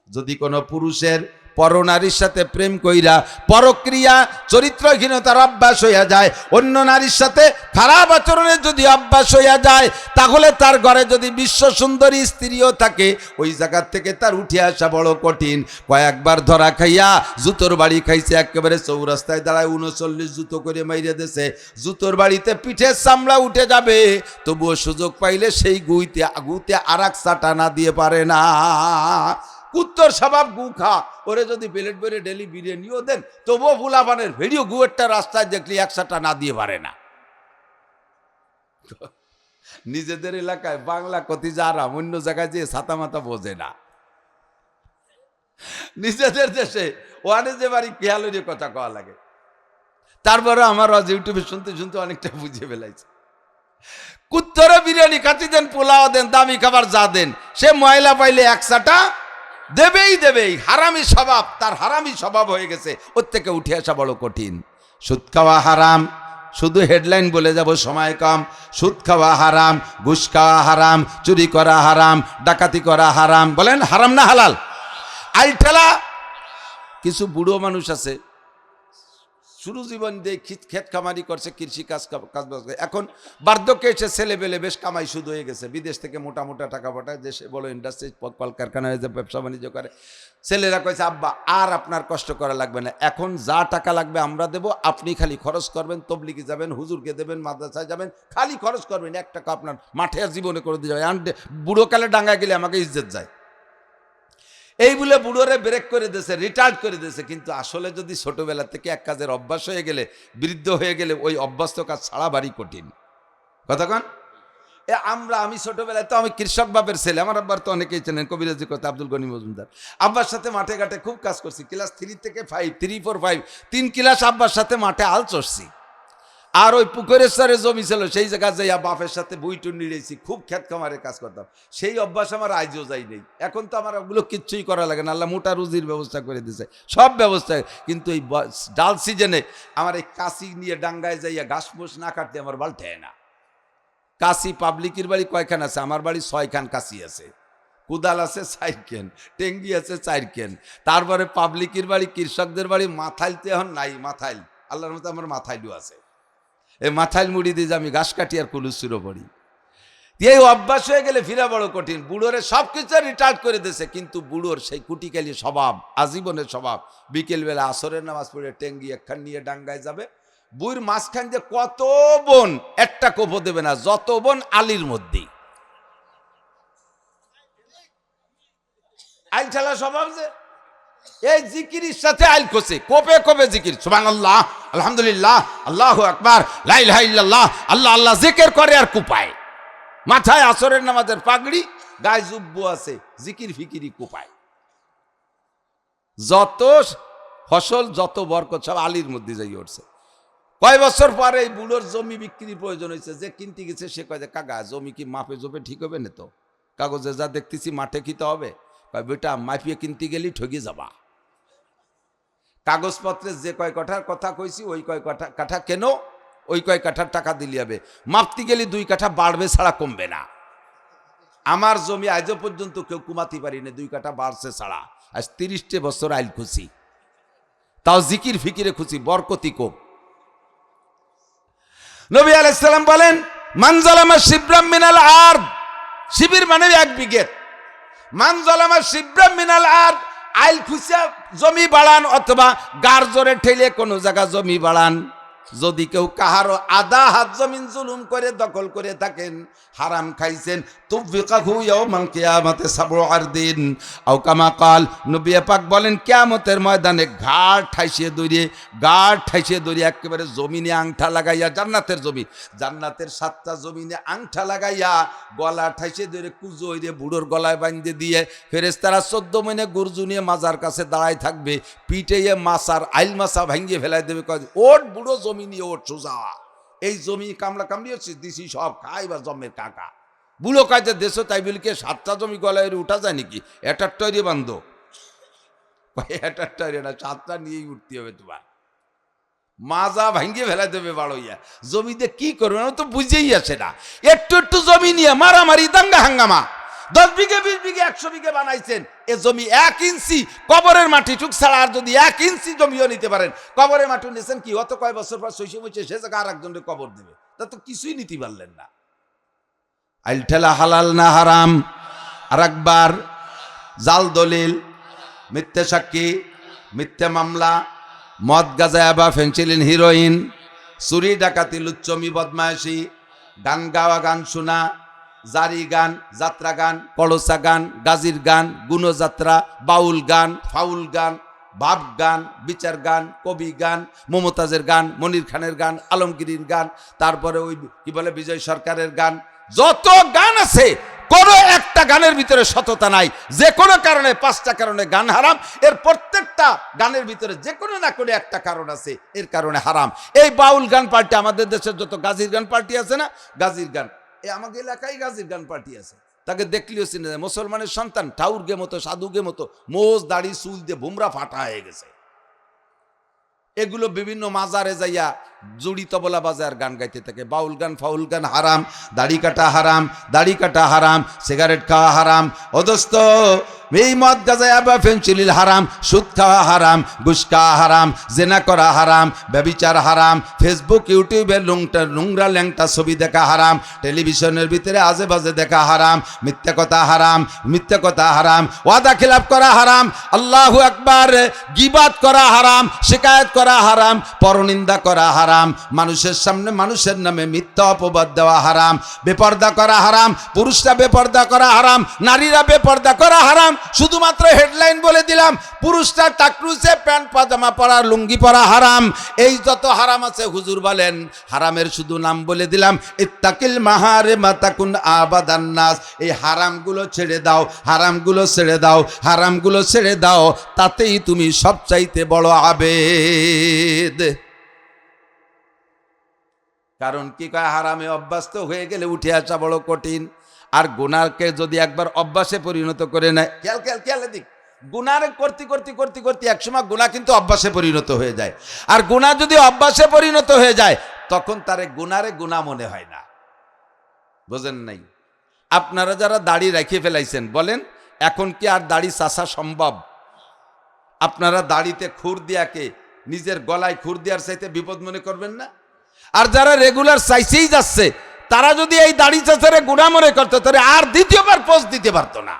যদি কোনো পুরুষের পরনারীর সাথে প্রেম কইরা পরক্রিয়া চরিত্রহীনতার অভ্যাস হইয়া যায়, অন্য নারীর সাথে খারাপ আচরণের যদি অভ্যাস হইয়া যায়, তাহলে তার ঘরে যদি বিশ্ব সুন্দরী স্ত্রীও থাকে, ওই জায়গার থেকে তার উঠে আসা বড় কঠিন। কয়েকবার ধরা খাইয়া জুতোর বাড়ি খাইছে, একেবারে চৌরাস্তায় দাঁড়ায় 39 জুতো করে মাইরে দিয়েছে, জুতোর বাড়িতে পিঠের চামড়া উঠে যাবে, তবুও সুযোগ পাইলে সেই গুতে আর এক চাটা না দিয়ে পারে না। কুত্তর স্বভাব গু খা, ওরে যদি প্লেট বেড়ে ডেলি বিরিয়ানিও দেন, তবুও ফুলাবানের ভিডিও গুয়েরটা রাস্তায় দেখলি একসাথে না দিয়ে পারে না। নিজেদের এলাকায় বাংলা কথি যারা অন্য জায়গায় যে ছাতা মাথা বোঝে না, নিজেদের দেশে ওয়ানে যে বাড়ি খেয়ালের কথা কওয়া লাগে। তারপরে আমার আজ ইউটিউবে শুনতে শুনতে অনেকটা বুঝে ফেলাইছে। কুত্তরে বিরিয়ানি খাতি দেন, পোলাও দেন, দামি খাবার যা দেন, সে ময়লা পাইলে একসাটা দেবেই। হারামি স্বভাব, তার হারামি স্বভাব হয়ে গেছে, ওর থেকে উঠে আসা বড় কঠিন। সুদ খাওয়া হারাম, শুধু হেডলাইন বলে যাব, সময় কম। সুদ খাওয়া হারাম, ঘুষ খাওয়া হারাম, চুরি করা হারাম, ডাকাতি করা হারাম। বলেন হারাম না হালাল? আইঠেলা কিছু বুড়ো মানুষ আছে, শুরু জীবন দিয়ে ক্ষেত খামারি করছে, কৃষি কাজ, এখন বার্ধক্যে এসে ছেলে পেলে বেশ কামাই শুধু হয়ে গেছে, বিদেশ থেকে মোটা মোটা টাকা পাঠায়, দেশে বড় ইন্ডাস্ট্রি কলকারখানা হয়েছে, ব্যবসা বাণিজ্য করে। ছেলেরা কয়েছে আব্বা আর আপনার কষ্ট করা লাগবে না, এখন যা টাকা লাগবে আমরা দেবো, আপনি খালি খরচ করবেন, তবলিগে যাবেন, হুজুরকে দেবেন, মাদ্রাসায় যাবেন, খালি খরচ করবেন, 1 টাকা আপনার মাঠে আর জীবনে করে দিয়ে যাবেন। বুড়োকালে ডাঙ্গায় গেলে আমাকে ইজ্জত যায়, এই বলে বুড়োরে ব্রেক করে দিয়েছে, রিটায়ার্ড করে দিয়েছে। কিন্তু আসলে যদি ছোটবেলা থেকে এক কাজের অভ্যাস হয়ে গেলে, বৃদ্ধ হয়ে গেলে ওই অভ্যস্ত কাজ ছাড়া বাড়ি কঠিন। কতক্ষণ আমি ছোটবেলায় তো আমি কৃষক বাপের ছেলে, আমার আব্বার তো অনেকেই চেনেন, কবিরাজি কথা আব্দুল গনি মজুমদার। আব্বার সাথে মাঠে ঘাটে খুব কাজ করছি, ক্লাস 3 থেকে 5, 3, 4, 5 3 ক্লাস আব্বার সাথে মাঠে আল চড়ছি। আর ওই পুকুরের সারে জমি ছিল, সেই জায়গা যাইয়া বাপের সাথে বইটু নিড়েছি, খুব ক্ষেত খামারে কাজ করতাম। সেই অভ্যাস আমার আজও যাই নেই। এখন তো আমার ওগুলো কিচ্ছুই করা লাগে না, আল্লাহ মোটা রুজির ব্যবস্থা করে দিয়েছে, সব ব্যবস্থা। কিন্তু এই ডাল সিজনে আমার এই কাশি নিয়ে ডাঙ্গায় যাইয়া ঘাস ফুস না কাটতে আমার বাল ঠেয় না। কাশি পাবলিকের বাড়ি কয়খান আছে? আমার বাড়ি 6 খান কাশি আছে, কুদাল আছে 4 কেন, টেঙ্গি আছে 4 কেন। তারপরে পাবলিকের বাড়ি, কৃষকদের বাড়ি মাথাইলতে এখন নাই, মাথাইল আল্লাহর মতো আমার মাথাইলও আছে। এই মাথাইল মুড়ি দিয়ে আমি ঘাস কাটি আর কুলুসুরো পড়ি। এই অভ্যাস হয়ে গেলে ফিরা বড় কঠিন। বুড়োরে সব কিছু রিটায়ার্ড করে দিয়েছে, কিন্তু বুড়োর সেই কুটিকালি স্বভাব, আজীবনের স্বভাব। বিকেলবেলা আসরের নামাজ পড়ে টেঙ্গি একখান নিয়ে ডাঙ্গায় যাবে, বুড়ির মাঝখান যে কত বোন, একটা কোপো দেবে না, যত বোন আলির মধ্যেই। আইল ঠেলা স্বভাব যে, এই জিকিরের সাথে আইল খোসে, কোপে কোপে জিকির, সুবহানাল্লাহ, আলহামদুলিল্লাহ, আল্লাহু আকবার, লা ইলাহা ইল্লাল্লাহ, আল্লাহ আল্লাহ জিকির করে আর কুপায়। মাথায় আসরের নামাজের পাগড়ি, গায়ে জুব্বু আছে, জিকির ফিকিরি কুপায়। যত ফসল, যত বরকত সব আলীর মধ্যে যাই উঠছে। কয় বছর পরে এই বুড়োর জমি বিক্রির প্রয়োজন হয়েছে, যে কিনতে গেছে সে কয় যে কাকা জমি কি মাপে জোপে ঠিক হবে না? তো কাগজে যা দেখতেছি মাঠে কিতে হবে। কয় বেটা মাপিয়ে কিনতে গেলেই ঠকে যাবা, কাগজপত্রে যে কয় কাঠার কথা কইছি ওই কয় কাঠা কেন, ওই কয় কাঠার টাকা দিলে হবে, মাপতে গেলে 2 কাঠা বাড়বে ছাড়া কমবে না। আমার জমি আজও পর্যন্ত কেউ কুমাতে পারি না, 2 কাঠা বাড়ছে ছাড়া। আজ 30 বছর আইল খুশি, তাও জিকির ফিকিরে খুশি, বরকতি কম। নবী আলাইহিস সালাম বলেন, মান যালামা শিবরাম মিনাল আরদ, শিবির মানে 1 বিঘত, মান যালামা শিবরাম মিনাল আরদ, আইল খুশিয়া জমি বাড়ান অথবা গার জোরে ঠেলে কোনো জায়গা জমি বাড়ান। যদি কেউ কাহারো আধা হাত জমিন জুলুম করে দখল করে থাকেন, হারাম খাইছেন, তুফিকাহু ইয়াউমাল কিয়ামাতি সাবউ আরদিন আও কামা কাল, নবী পাক বলেন কিয়ামতের ময়দানে ঘাট ঠাইসে দড়িয়ে একেবারে জমিনে আংঠা লাগাইয়া, জান্নাতের জমি, জান্নাতের 7টা জমিনে আংঠা লাগাইয়া গলা ঠাইসে ধরে কুজো হইরে বুড়োর গলায় বাঁধে দিয়ে ফেরেশতারা 14 মহিনে গর্জু নিয়ে মাজার কাছে দাঁড়ায় থাকবে, পিঠে মাছার আইল মাছা ভাঙ্গিয়ে ফেলাই দেবে, কয় ওট বুড়ো জমি নিয়ে ওট সোজা, এই জমি কামলা কামড়িয়েছি দিছি সব খাই বা জমের কাকা। বুড়ো কাজে দেশ তাই বলিকে 7টা জমি গলায় উঠা যায় নাকি? এটার তৈরি বান্ধ, এটার তৈরি না, 7টা নিয়েই উঠতে হবে তোমার, মাজা ভাঙ্গিয়ে ফেলা দেবে বাড়ইয়া। জমিতে কি করবে তো বুঝেই আসে না, একটু জমি নিয়ে মারামারি দাঙ্গা হাঙ্গামা। 10 বিঘে 20 বিঘে 100 বিঘে বানাইছেন, এ জমি 1 ইঞ্চি কবরের মাটি টুক ছাড়া আর যদি 1 ইঞ্চি জমিও নিতে পারেন, কবরের মাটি নিয়েছেন কি অত কয় বছর পর শৈশব হচ্ছে সে জায়গা আর একজনের কবর দেবে, তা তো কিছুই নিতে পারলেন না। আইল ঠেলা হালাল না হারাম, আর একবার জাল দলিল, মিথ্যে সাক্ষী, মিথ্যে মামলা, মদ গাঁজা বা ফেন্সিলিন হিরোইন, চুরি ডাকাতি লুচ্চমি বদমাইশি, গান গাওয়া গান শোনা, জারি গান, যাত্রা গান, কলসা গান, গাজির গান, গুণযাত্রা, বাউল গান, ফাউল গান, ভাব গান, বিচার গান, কবি গান, মমতাজের গান, মনির খানের গান, আলমগীরের গান, তারপরে ওই কি বলে বিজয় সরকারের গান, যত গান আছে কোন একটা গানের ভিতরে সততা নাই। যে কোনো কারণে 5টা কারণে গান হারাম, এর প্রত্যেকটা গানের ভিতরে যে কোনো না কোনো একটা কারণ আছে, এর কারণে হারাম। এই বাউল গান পার্টি, আমাদের দেশের যত গাজির গান পার্টি আছে না, গাজির গান, এই আমাদের এলাকায় গাজির গান পার্টি আছে, তাকে দেখলেও চিনে যায়। মুসলমানের সন্তান ঠাউরগে মতো সাধুগে মতো মোজ দাড়ি চুল দিয়ে বুমরা ফাটা হয়ে গেছে। এগুলো বিভিন্ন মাজারে যাইয়া জুড়ি তবলা বাজার গান গাইতে থাকে। বাউল গান ফাউল গান হারাম, দাড়ি কাটা হারাম, দাড়ি কাটা হারাম, সিগারেট খাওয়া হারাম, অদস্ত এই মদ গাঁজা বা ফেন্সিলিল হারাম, সুদ খাওয়া হারাম, ঘুষ খাওয়া হারাম, জেনা করা হারাম, ব্যভিচার হারাম, ফেসবুক ইউটিউবে নোংরা ল্যাংটা ছবি দেখা হারাম, টেলিভিশনের ভিতরে আজে বাজে দেখা হারাম, মিথ্যা কথা হারাম, মিথ্যা কথা হারাম, ওয়াদা খিলাফ করা হারাম, আল্লাহু আকবার, গীবাত করা হারাম, শিকায়েত করা হারাম, পরনিন্দা করা হারাম, মানুষের সামনে মানুষের নামে মিথ্যা অপবাদ দেওয়া হারাম, বেপর্দা করা হারাম, পুরুষরা বেপর্দা করা হারাম, নারীরা বেপর্দা করা হারাম। শুধুমাত্র হেডলাইন বলে দিলাম, পুরুষরা টাকরুসে প্যান্ট পাজামা পরা, লুঙ্গি পরা হারাম। এই যত হারাম আছে হুজুর বলেন হারামের শুধু নাম বলে দিলাম, ইত্তাকিল মাহারিমা তাকুন আবাদান নাস। এই হারামগুলো ছেড়ে দাও, হারামগুলো ছেড়ে দাও, হারামগুলো ছেড়ে দাও, তাতেই তুমি সবচাইতে বড় আবেদ। কারণ কি কয়, হারামে অভ্যস্ত হয়ে গেলে উঠে আসা বড় কঠিন। আর গুনাহকে যদি একবার অভ্যাসে পরিণত করে নেয়, খেয়াল দিক, গুনাহ করতে করতে করতে করতে একসময় গুনাহ কিন্তু অভ্যাসে পরিণত হয়ে যায়। আর গুনাহ যদি অভ্যাসে পরিণত হয়ে যায়, তখন তারে গুনারে গুনাহ মনে হয় না। বুঝেন নাই? আপনারা যারা দাড়ি রেখে ফেলাইছেন, বলেন এখন কি আর দাড়ি চাষা সম্ভব? আপনারা দাড়িতে খুর দিয়াকে নিজের গলায় খুর দেওয়ার চাইতে বিপদ মনে করবেন না? আর যারা রেগুলার চাইছেই যাচ্ছে, তারা যদি এই দাড়ি চাচারে গুনাহ মনে করতো, তাহলে আর দ্বিতীয়বার পোস্ট দিতে পারতো না।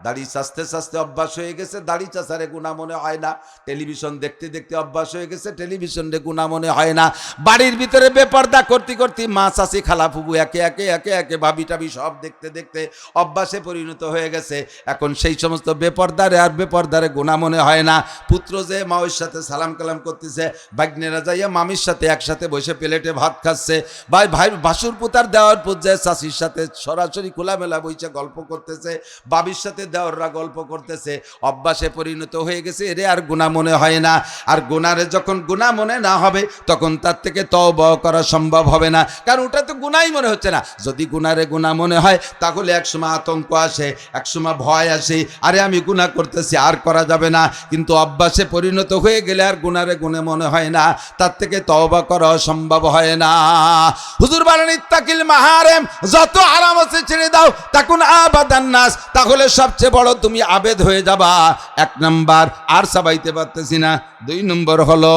দাড়ি চাচতে চাচতে অভ্যাস হয়ে গেছে, দাড়ি চাচারে গুনাহ মনে হয় না। টেলিভিশন দেখতে দেখতে অভ্যাস হয়ে গেছে, টেলিভিশনে গুনাহ মনে হয় না। বাড়ির ভিতরে বেপর্দা করতে করতে মা চাচি খালা ফুবু একে একে একে একে ভাবি টাবি সব দেখতে দেখতে অভ্যাসে পরিণত হয়ে গেছে। এখন সেই সমস্ত বেপর্দারে আর বেপর্দারে গুনাহ মনে হয় না। পুত্র যে মায়ের সাথে সালাম কালাম করতেছে, ভাগ্নেরা যাইয়া মামির সাথে একসাথে বসে প্লেটে ভাত খাচ্ছে, ভাই ভাসুর পুতার দেওয়ার পুত যায় চাচির সাথে সরাসরি খোলামেলা বসে গল্প করতেছে, বাবির সাথে দেওররা গল্প করতেছে, অভ্যাসে পরিণত হয়ে গেছে। এরে আর গুনাহ মনে হয় না। আর গুনারে যখন গুনাহ মনে না হবে, তখন তার থেকে তওবা করা সম্ভব হবে না, কারণ ওটা তো গুনাহই মনে হচ্ছে না। যদি গুনারে গুনাহ মনে হয়, তাহলে একসময় আতঙ্ক আসে, একসময় ভয় আসে, আরে আমি গুনাহ করতেছি আর করা যাবে না। কিন্তু অভ্যাসে পরিণত হয়ে গেলে আর গুনারে গুনাহ মনে হয় না, তার থেকে তওবা করা সম্ভব হয় না। হুজুর বলেন ইত্তাকিল মাহারিম, যত হারাম আছে ছেড়ে দাও, তাকুন আবাদান নাস, তাহলে সবচেয়ে বড় তুমি আবেদ হয়ে যাবা। 1 নাম্বার, আর সাবাইতে পারতেছি না। 2 নম্বর হলো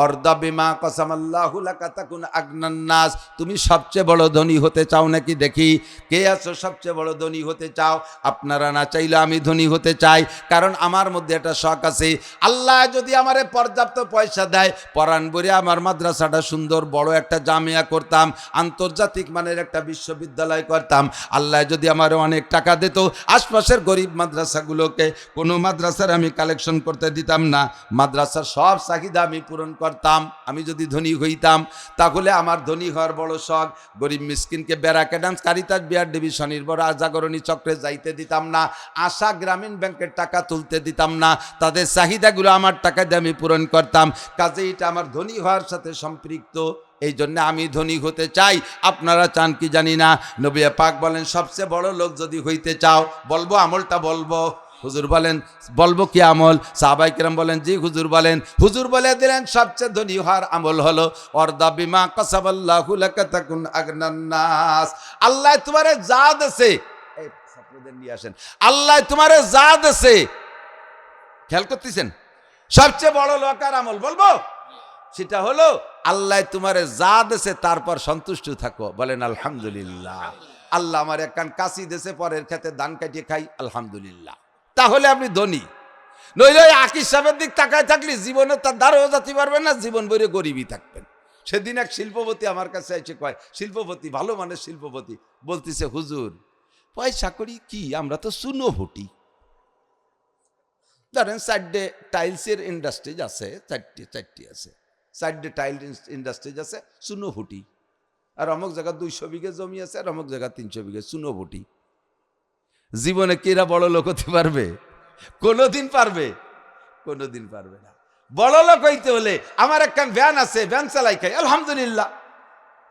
অর্দা বিমা কসামাল্লাহু লাকা তাকুন আগনান নাস। তুমি সবচেয়ে বড় ধনী হতে চাও নাকি? দেখি কে আছো সবচেয়ে বড় ধনী হতে চাও? আপনারা না চাইলে আমি ধনী হতে চাই, কারণ আমার মধ্যে একটা শখ আছে। আল্লাহ যদি আমারে পর্যাপ্ত পয়সা দেয়, পরাণ বরে আমার মাদ্রাসাটা সুন্দর বড় একটা জামিয়া করতাম, আন্তর্জাতিক মানের একটা বিশ্ববিদ্যালয় করতাম। আল্লাহ যদি আমারে অনেক টাকা দিত, আশপাশের গরিব মাদ্রাসাগুলোকে কোনো মাদ্রাসার আমি কালেকশন করতে দিতাম না, মাদ্রাসার সব চাহিদা আমি পূরণ করতাম। আমি যদি ধনী হইতাম, তাহলে আমার ধনী হওয়ার বড় শখ। গরিব মিসকিনকে ব্যারাকে ডান্স, কারিতাস, বিআর ডিবি, স্বনির্ভর, জাগরণী চক্রে যাইতে দিতাম না, আশা গ্রামীণ ব্যাংকের টাকা তুলতে দিতাম না। তাদের চাহিদাগুলো আমার টাকা দিয়ে আমি পূরণ করতাম। কাজে এটা আমার ধনী হওয়ার সাথে সম্পৃক্ত। এই জন্য আমি ধনী হতে চাই। আপনারা চান কি জানি না। নবী পাক বলেন সবচেয়ে বড় লোক যদি হইতে চাও, বলবো আমলটা বলবো। হুজুর বলেন বলবো কি আমল? সাহাবায়ে কেরাম বলেন জি হুজুর বলেন। হুজুর বলে দিলেন সবচেয়ে ধনী হওয়ার আমল হলো অর্দা বিমা কাসাবাল্লাহু লাকা তাকুন আগনান নাস। আল্লাহ তোমারে যা দেছে, ছাত্রদের নিয়ে আসেন। আল্লাহ তোমারে যা দেছে, খেয়াল করতেছেন, সবচেয়ে বড় লোকার আমল বলবো, সেটা হলো আল্লাহ তোমারে যা দেছে তারপর সন্তুষ্ট থাকো, বলেন আলহামদুলিল্লাহ। আল্লাহ আমার এক কান কাশি দেশে, পরের খেতে ধান কাটিয়ে খাই, আলহামদুলিল্লাহ। তাহলে আপনি ধনী। নইলে ওই আকিস সাহেবের দিক তাকায় থাকলে জীবনে তার দ্বারও যেতে পারবেন না, জীবন ভরে গরিবই থাকবেন। সেদিন এক শিল্পপতি আমার কাছে এসে কয়, শিল্পপতি, ভালো মানের শিল্পপতি, বলতেছে হুজুর পয়সা করি কি, আমরা তো চুনো ভুটি। ধরেন 4টে টাইলসের ইন্ডাস্ট্রিজ আছে, 4টি আছে, 4টে টাইল ইন্ডাস্ট্রিজ আছে, চুনো ভুটি। আর অমুক জায়গা 200 বিঘে জমি আছে, আর অমুক জায়গা 300 বিঘে, চুনো ভুটি। জীবনে কিরা বড় লোক হতে পারবে? কোনোদিন পারবে? কোনোদিন পারবে না। বড় লোক হইতে হলে আমার একখান ভ্যান আছে, ভ্যান চালাই খাই, আলহামদুলিল্লাহ,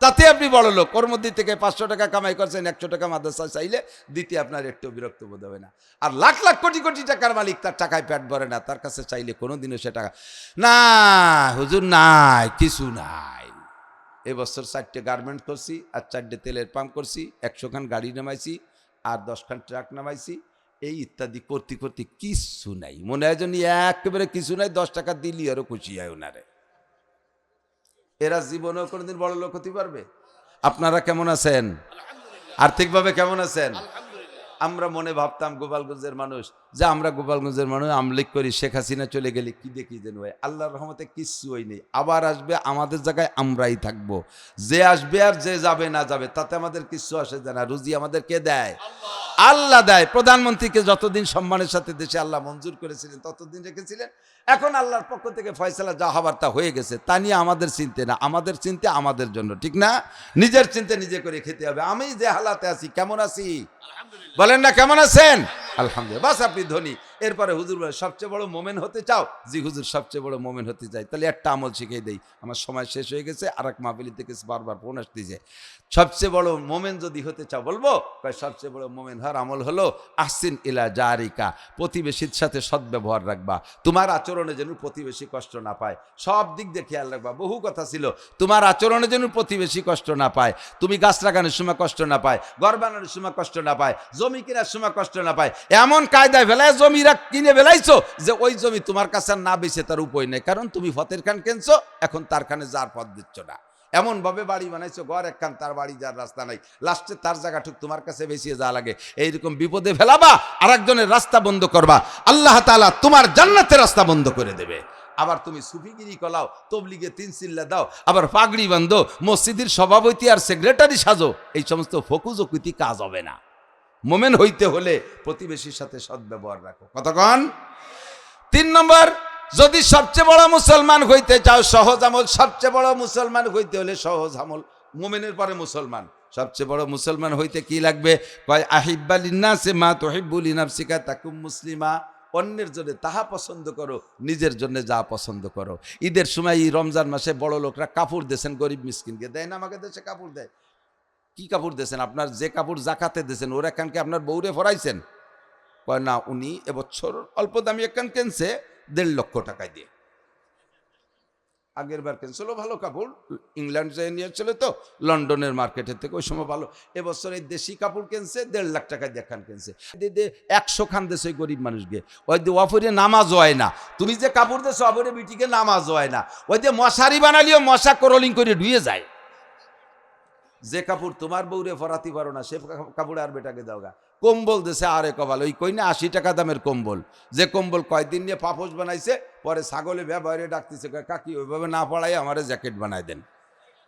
তাতে আপনি বড় লোক। ওর মধ্যে থেকে 500 টাকা কামাই করছেন, 100 টাকা মাদ্রাসা চাইলে দিতে আপনার একটু বিরক্ত বোধ হবে না। আর লাখ লাখ কোটি কোটি টাকার মালিক, তার টাকায় পেট ভরে না, তার কাছে চাইলে কোনোদিনও সে টাকা না, হুজুর নাই, কিছু নাই। এবছর 4টে গার্মেন্ট করছি, আর 4টে তেলের পাম্প করছি, 100 খান গাড়ি নামাইছি, আর 10 খান ট্রাক নামাইছি, এই ইত্যাদি করতে করতে কিছু নাই। মনে হয় যেন একেবারে কিছু নাই, 10 টাকা দিলি আরো খুশি হয় ওনারে। এরা জীবনেও কোনোদিন বড় লোক হতে পারবে? আপনারা কেমন আছেন? আর্থিকভাবে কেমন আছেন? আমরা মনে ভাবতাম গোপালগঞ্জের মানুষ, যে আমরা গোপালগঞ্জের মানুষ আমলিক করি, শেখ হাসিনা চলে গেলে কি দেখি যেন হয়। আল্লাহর রহমতে কিচ্ছু হয়নি। আবার আসবে, আমাদের জায়গায় আমরাই থাকবো। যে আসবে আর যে যাবে না যাবে, তাতে আমাদের কিচ্ছু আসে যায় না। রুজি আমাদের কে দেয়? আল্লাহ দেয়। প্রধানমন্ত্রীকে যতদিন সম্মানের সাথে দেশে আল্লাহ মঞ্জুর করেছিলেন ততদিন রেখেছিলেন। এখন আল্লাহর পক্ষ থেকে ফয়সালা যা হবার তা হয়ে গেছে, তা নিয়ে আমাদের চিন্তা না, আমাদের চিন্তা আমাদের জন্য, ঠিক না? নিজের চিন্তা নিজে করে খেতে হবে। আমি যে হালাতে আছি, কেমন আছি বলেন না, কেমন আছেন? আলহামদুলিল্লাহ, বাস আপনি ধনী। এরপরে হুজুর বলে সবচেয়ে বড় মোমেন হতে চাও? জি হুজুর, সবচেয়ে বড় মোমেন হতে চাই। তাহলে একটা আমল শিখিয়ে দেই, আমার সময় শেষ হয়ে গেছে, আর এক মাহফিল থেকে বারবার ফোন আসতেছে। সবচেয়ে বড় মোমেন যদি হতে চাও, বলবো সবচেয়ে বড় মোমেন হওয়ার আমল হলো আহসিন ইলা জারিকা, প্রতিবেশীর সাথে সদ্ব্যবহার রাখবা। তোমার আচরণে যেন প্রতিবেশী কষ্ট না পায়, সব দিক দিয়ে খেয়াল রাখবা। বহু কথা ছিল, তোমার আচরণে যেন প্রতিবেশী কষ্ট না পায়, তুমি গাছ লাগানোর সময় কষ্ট না পায়, ঘর বানানোর সময় কষ্ট না পায়, জমি কেনার সময় কষ্ট না পায়। এমন কায়দায় ফেলায় জমিরা কিনে ফেলাইছো যে ওই জমি তোমার কাছে না বেচে তার উপায় নেই, কারণ তুমি ফতের খান কেনছো, এখন তার খানে যার পথ দিচ্ছ না। এমন ভাবে বাড়ি বানাইছো, ঘর একখান, তার বাড়ি যার রাস্তা নাই, লাস্টে তার জায়গা ঠিক তোমার কাছে বেশি যা লাগে। এইরকম বিপদে ফেলাবা, আর একজনের রাস্তা বন্ধ করবা, আল্লাহ তাআলা তোমার জান্নাতের রাস্তা বন্ধ করে দেবে। আবার তুমি সুফিগিরি কলাও, তবলিগে 3 চিল্লা দাও, আবার পাগড়ি বান্ধো, মসজিদের সভাপতি আর সেক্রেটারি সাজো, এই সমস্ত ফকুজকুতি কাজ হবে না। মোমেন হইতে হলে প্রতিবেশীর সাথে সদ্ব্যবহার রাখো। কতক্ষণ? 3 নম্বর, যদি সবচেয়ে বড় মুসলমান হইতে চাও, সহজ আমল। সবচেয়ে বড় মুসলমান হইতে হলে সহজ আমল, মুমিনের পরে মুসলমান। সবচেয়ে বড় মুসলমান হইতে কি লাগবে? কয় আহিব্বা লিন্নাসি মা তুহিব্বু লিনাফসিকা তাকুম মুসলিমা। অন্যের জন্য তাহা পছন্দ করো, নিজের জন্য যা পছন্দ করো। ঈদের সময়, এই রমজান মাসে বড় লোকরা কাপড় দেন গরিব মিসকিনকে, দেয় না? আমাকে দেশে কাপড় দেয়। কি কাপড় দেন? আপনার যে কাপড় জাকাতে দেন, ওর একখানকে আপনার বউরে ফরাইছেন? কয় না, উনি এবছর অল্প দামি একখান কিনছে 1.5 লক্ষ টাকায় দিয়ে। আগের বার কিনছিল ভালো কাপড়, ইংল্যান্ড যে নিয়েছিল তো, লন্ডনের মার্কেটের থেকে, ওই সময় ভালো। এবছর এই দেশি কাপড় কিনছে 1.5 লাখ টাকায় দিয়ে খান কিনছে। 100 খান দেশে ওই গরিব মানুষকে, ওই দিয়ে অপরে নামাজ হয় না। তুমি যে কাপড় দেশো, অপরে বিটিকে নামাজ হয় না। ওই দিয়ে মশারি বানালিও মশা করলিং করে ডুয়ে যায়। যে কাপড় তোমার বউরে ফরাতে পারো না, সে কাপড় আর বেটাকে দাওগা। কম্বল দেশে আরে কবাল, ওই কই না 80 টাকা দামের কম্বল, যে কম্বল কয়দিন নিয়ে পাপোশ বানাইছে, পরে ছাগলে ব্যবহারে ডাকতেছে, কাকি ওইভাবে না পড়াই আমারে জ্যাকেট বানাই দেন।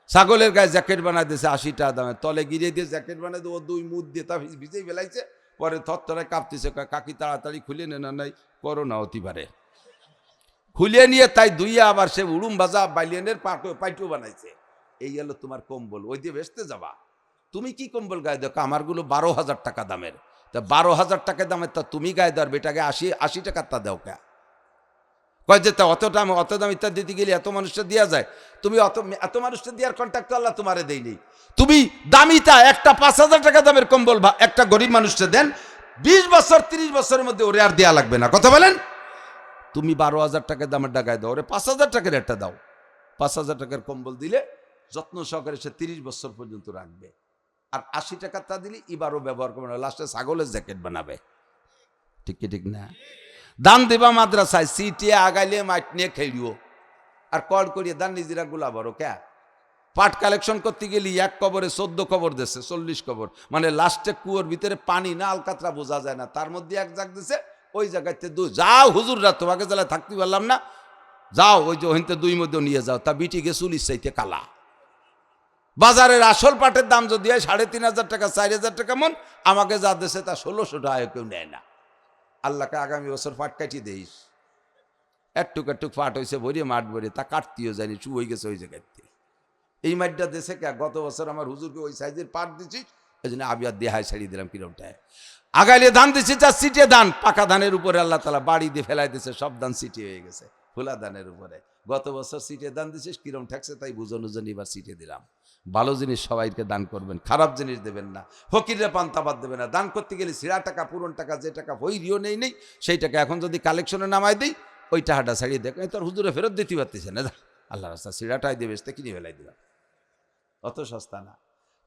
ছাগলের গায়ে জ্যাকেট বানাই দিয়েছে 80 টাকা দামের, তলে গিরে দিয়ে জ্যাকেট বানাই দিয়ে ও 2 মুদ দিয়ে তা ভিজেই ফেলাইছে। পরে থরথরে কাঁপতেছে, কাকি তাড়াতাড়ি খুলে নেন, নাই করোনা হতে পারে। খুলে নিয়ে তাই দুইয়া আবার সে উড়ুম বাজা বাইলিয়ানের পাইটু বানাইছে। এই হলো তোমার কম্বল, ওই দিয়ে বেচতে যাবা। তুমি কি কম্বল গায়ে দাও? আমারগুলো 12,000 টাকা দামের। তা 12,000 টাকা দামের তা তুমি গায়ে দাও, বেটাকে 80 টাকার তা দাও কে? কয় যে তা অত দাম ইত্যাদি দিতে গেলে এত মানুষটা দেওয়া যায়? তুমি এত মানুষটা দেওয়ার কন্ট্যাক্ট তো আল্লাহ তোমারে দেয়নি। তুমি দামিটা একটা 5,000 টাকা দামের কম্বল একটা গরিব মানুষটা দেন, 20 বছর 30 বছরের মধ্যে ওরে আর দেয়া লাগবে না। কথা বলেন? তুমি 12,000 টাকার দামের ডাকায় দাও, ওরে 5,000 টাকার একটা দাও। 5,000 টাকার কম্বল দিলে যত্ন সহকারে সে 30 বছর পর্যন্ত রাখবে। আর 80 টাকা তা দিলে এবারও ব্যবহার করবে না, লাস্টে ছাগলের জ্যাকেট বানাবে। ঠিক কি ঠিক না? দান দিবা মাদ্রাসায়, সিটিয়ে আগাইলে মাইট নিয়ে খেলিও, আর কল করিয়ে দান নিজেরা গুলা বড় কে। পাট কালেকশন করতে গেলি এক কবরে 14 কবর দিচ্ছে, 40 কবর, মানে লাস্টে কুয়োর ভিতরে পানি না আলকাতরা বোঝা যায় না, তার মধ্যে এক জাগ দিছে, ওই জায়গাতে যাও হুজুররা, তোমাকে জ্বালায় থাকতে পারলাম না, যাও ওই যে ওইতে 2 মধ্যে নিয়ে যাও। তা বিটি গে চুলির চাইতে কালা। বাজারের আসল পাটের দাম যদি হয় 3,500 টাকা 4,000 টাকা মন, আমাকে যা দেশে তা 1600 টাকা কেউ নেয় না। আল্লাহকে আগামী বছর পাট কাটিয়ে দেইস। একটুক একটুক পাট হয়েছে ভরিয়ে মাঠ ভরিয়ে, তা কাটতেও জানি চু হয়ে গেছে ওই জায়গাতে। এই মাঠটা দেশে কে, গত বছর আমার হুজুরকে ওই সাইজের পাট দিছিস, ওই জন্য আমি আর দেহায় ছাড়িয়ে দিলাম কিরমটায়। আগাইলে ধান দিছি, যা সিটে ধান, পাকা ধানের উপরে আল্লাহ তালা বাড়ি দিয়ে ফেলাই দিয়েছে, সব ধান সিটে হয়ে গেছে খোলা ধানের উপরে। গত বছর সিটে দান দিছিস, কিরম ঠেকছে তাই বুঝন বুঝন এবার সিটে দিলাম। ভালো জিনিস সবাইকে দান করবেন, খারাপ জিনিস দেবেন না, ফকিরে পান্তাবাদ দেবেন না। দান করতে গেলে ছিঁড়া টাকা, পুরন টাকা, যে টাকা হইরিও নেই সেই টাকা এখন যদি কালেকশনে নামাই দিই, ওই টাকাটা ছাড়িয়ে দেখ, তোর হুজুরে ফেরত দিতে পারতেছে না, আল্লাহ রাস্তা ছিঁড়াটাই দেবে, কিনে ফেলাই দিলাম, অত সস্তা না।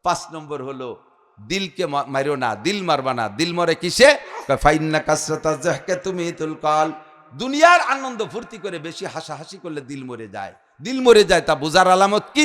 5 নম্বর হলো দিলকে মারো না, দিল মারবা না। দিল মরে কিসে? ফাইন্না কাসরাতা যাহকে তুমি তুলকাল। দুনিয়ার আনন্দ ফুর্তি করে বেশি হাসাহাসি করলে দিল মরে যায়। দিল মরে যায়, তা বোঝার আলামত কি?